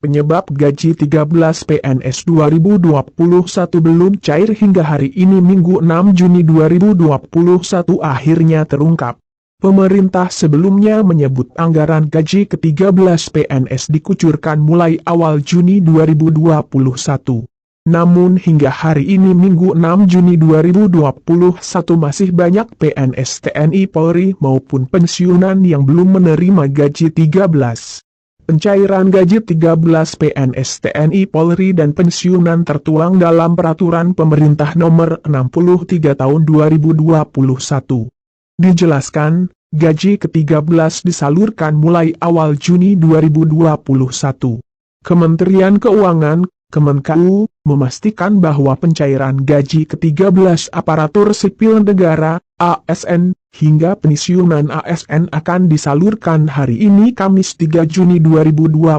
Penyebab gaji 13 PNS 2021 belum cair hingga hari ini Minggu 6 Juni 2021 akhirnya terungkap. Pemerintah sebelumnya menyebut anggaran gaji ke-13 PNS dikucurkan mulai awal Juni 2021. Namun hingga hari ini Minggu 6 Juni 2021 masih banyak PNS TNI Polri maupun pensiunan yang belum menerima gaji 13. Pencairan gaji 13 PNS TNI Polri dan pensiunan tertuang dalam Peraturan Pemerintah Nomor 63 Tahun 2021. Dijelaskan, gaji ke-13 disalurkan mulai awal Juni 2021. Kementerian Keuangan, Kemenku, memastikan bahwa pencairan gaji ke-13 aparatur sipil negara, ASN, hingga pensiunan ASN akan disalurkan hari ini Kamis 3 Juni 2021.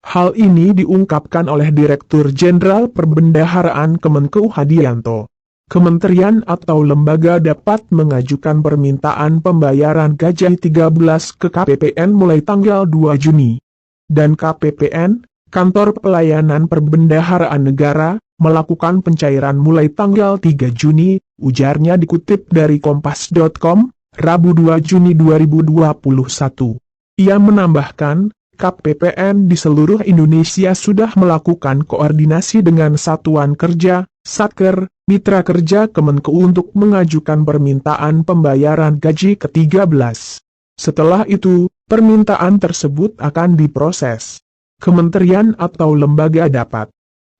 Hal ini diungkapkan oleh Direktur Jenderal Perbendaharaan Kemenku Hadianto. Kementerian atau lembaga dapat mengajukan permintaan pembayaran gaji 13 ke KPPN mulai tanggal 2 Juni. Dan KPPN, Kantor Pelayanan Perbendaharaan Negara, melakukan pencairan mulai tanggal 3 Juni, ujarnya dikutip dari Kompas.com, Rabu 2 Juni 2021. Ia menambahkan, KPPN di seluruh Indonesia sudah melakukan koordinasi dengan Satuan Kerja, Satker, Mitra Kerja Kemenku untuk mengajukan permintaan pembayaran gaji ke-13. Setelah itu, permintaan tersebut akan diproses. Kementerian atau lembaga dapat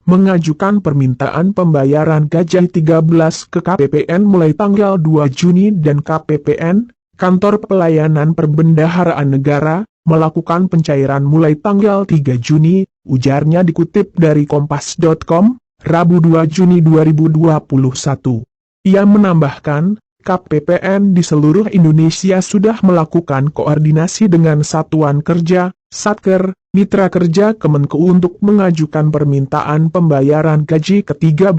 mengajukan permintaan pembayaran gaji 13 ke KPPN mulai tanggal 2 Juni dan KPPN, Kantor Pelayanan Perbendaharaan Negara, melakukan pencairan mulai tanggal 3 Juni, ujarnya dikutip dari Kompas.com, Rabu 2 Juni 2021. Ia menambahkan, KPPN di seluruh Indonesia sudah melakukan koordinasi dengan Satuan Kerja, Satker, Mitra Kerja Kemenku untuk mengajukan permintaan pembayaran gaji ke-13.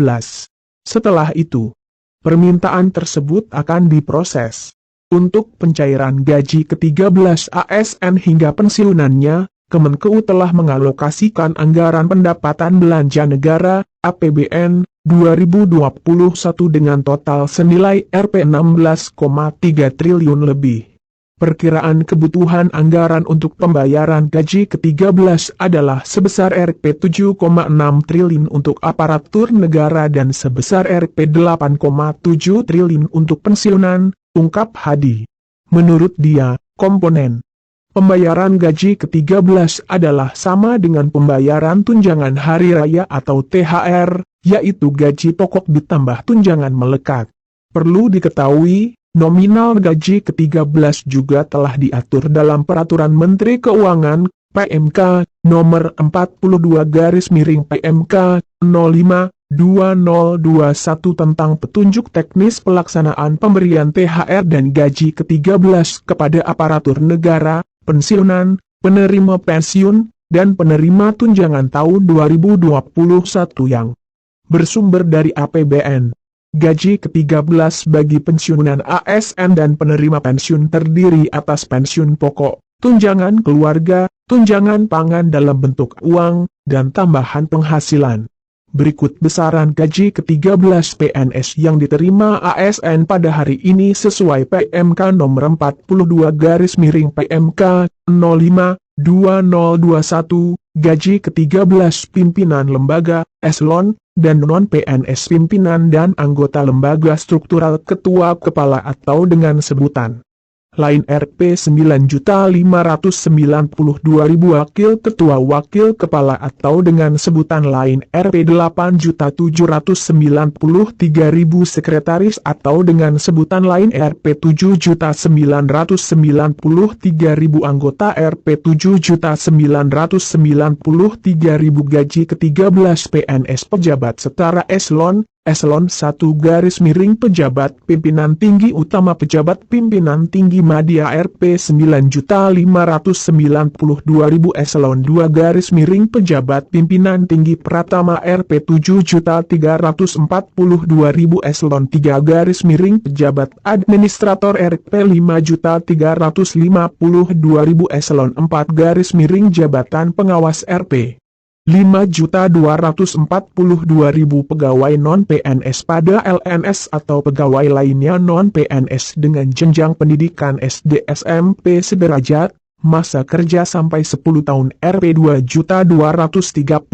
Setelah itu, permintaan tersebut akan diproses. Untuk pencairan gaji ke-13 ASN hingga pensiunannya, Kemenku telah mengalokasikan anggaran pendapatan belanja negara, APBN, 2021 dengan total senilai Rp16,3 triliun lebih. Perkiraan kebutuhan anggaran untuk pembayaran gaji ke-13 adalah sebesar Rp7,6 triliun untuk aparatur negara dan sebesar Rp8,7 triliun untuk pensiunan, ungkap Hadi. Menurut dia, komponen pembayaran gaji ke-13 adalah sama dengan pembayaran tunjangan hari raya atau THR, yaitu gaji pokok ditambah tunjangan melekat. Perlu diketahui, nominal gaji ke-13 juga telah diatur dalam Peraturan Menteri Keuangan, PMK, nomor 42/PMK, 05/2021 tentang petunjuk teknis pelaksanaan pemberian THR dan gaji ke-13 kepada aparatur negara, pensiunan, penerima pensiun, dan penerima tunjangan tahun 2021 yang bersumber dari APBN. Gaji ke-13 bagi pensiunan ASN dan penerima pensiun terdiri atas pensiun pokok, tunjangan keluarga, tunjangan pangan dalam bentuk uang, dan tambahan penghasilan. Berikut besaran gaji ke-13 PNS yang diterima ASN pada hari ini sesuai PMK nomor 42/PMK 05/2021, gaji ke-13 pimpinan lembaga, eselon, dan non-PNS pimpinan dan anggota lembaga struktural ketua kepala atau dengan sebutan lain Rp9.592.000 wakil kepala atau dengan sebutan lain Rp8.793.000 sekretaris atau dengan sebutan lain Rp7.993.000 anggota Rp7.993.000 gaji ke-13 PNS pejabat setara eselon, Eselon 1 garis miring pejabat pimpinan tinggi utama pejabat pimpinan tinggi Madya Rp 9.592.000 Eselon 2 garis miring pejabat pimpinan tinggi Pratama Rp 7.342.000 Eselon 3 garis miring pejabat administrator Rp 5.352.000 Eselon 4 garis miring jabatan pengawas Rp 5.242.000 pegawai non-PNS pada LNS atau pegawai lainnya non-PNS dengan jenjang pendidikan SD SMP sederajat, masa kerja sampai 10 tahun Rp 2.235.000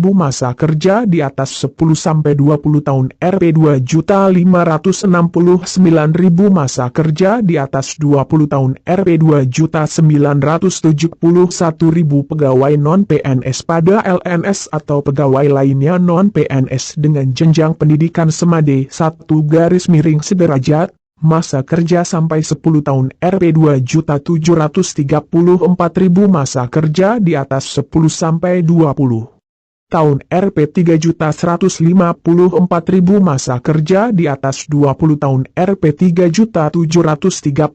masa kerja di atas 10 sampai 20 tahun Rp 2.569.000 masa kerja di atas 20 tahun Rp 2.971.000 pegawai non-PNS pada LNS atau pegawai lainnya non-PNS dengan jenjang pendidikan semade 1 garis miring sederajat, masa kerja sampai 10 tahun Rp 2.734.000 masa kerja di atas 10 sampai 20 tahun Rp 3.154.000 masa kerja di atas 20 tahun Rp 3.738.000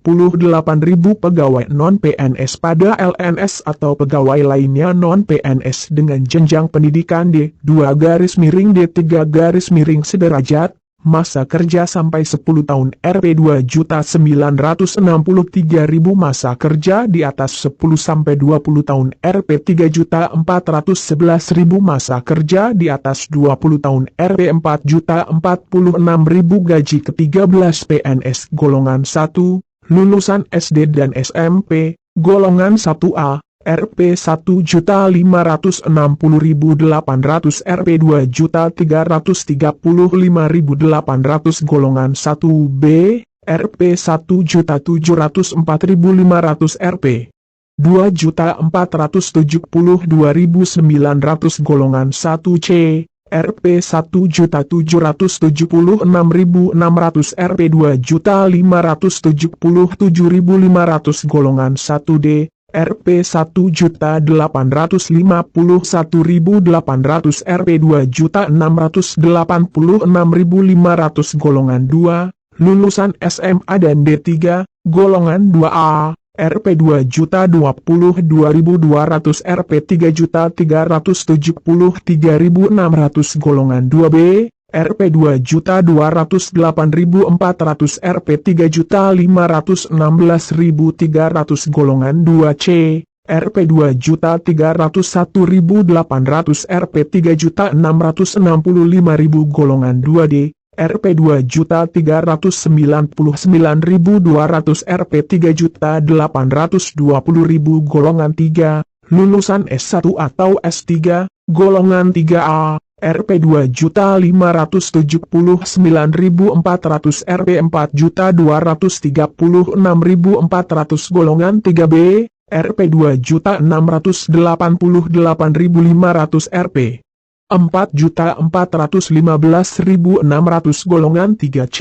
pegawai non-PNS pada LNS atau pegawai lainnya non-PNS dengan jenjang pendidikan D2 garis miring D3 garis miring sederajat, masa kerja sampai 10 tahun Rp 2.963.000 masa kerja di atas 10 sampai 20 tahun Rp 3.411.000 masa kerja di atas 20 tahun Rp 4.046.000 gaji ke-13 PNS golongan 1, lulusan SD dan SMP, golongan 1A, Rp 1.560.800 Rp 2.335.800 golongan 1B, Rp 1.704.500 Rp 2.472.900 golongan 1C, Rp 1.776.600 Rp 2.577.500 golongan 1D, Rp 1.851.800 Rp 2.686.500 golongan 2, lulusan SMA dan D3, golongan 2A, Rp 2.022.200 Rp 3.373.600 golongan 2B, Rp 2.208.400 Rp 3.516.300 golongan 2C, Rp 2.301.800 Rp 3.665.000 golongan 2D, Rp 2.399.200 Rp 3.820.000 golongan 3, lulusan S1 atau S3, golongan 3A, Rp 2.579.400 Rp 4.236.400 golongan 3B, Rp 2.688.500 Rp 4.415.600 golongan 3C,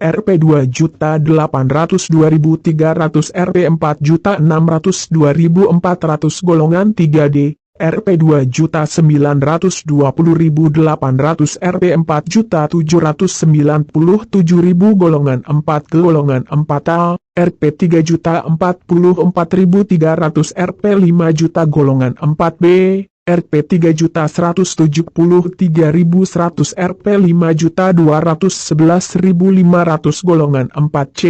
Rp 2.802.300 Rp 4.602.400 golongan 3D, Rp 2.920.800 Rp 4.797.000 golongan 4 golongan 4A, Rp 3.044.300 Rp 5 juta golongan 4B, Rp 3.173.100 Rp 5.211.500 golongan 4C,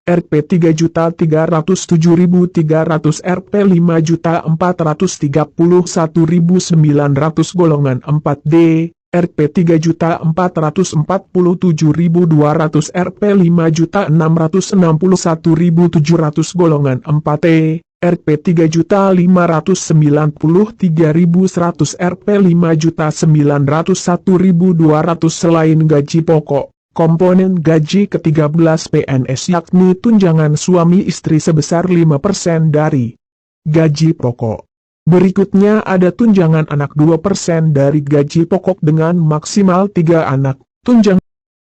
Rp 3.307.300 Rp 5.431.900 golongan 4D, Rp 3.447.200 Rp 5.661.700 golongan 4T, Rp 3.593.100 Rp 5.901.200 selain gaji pokok. Komponen gaji ke-13 PNS yakni tunjangan suami istri sebesar 5% dari gaji pokok. Berikutnya ada tunjangan anak 2% dari gaji pokok dengan maksimal 3 anak. Tunjangan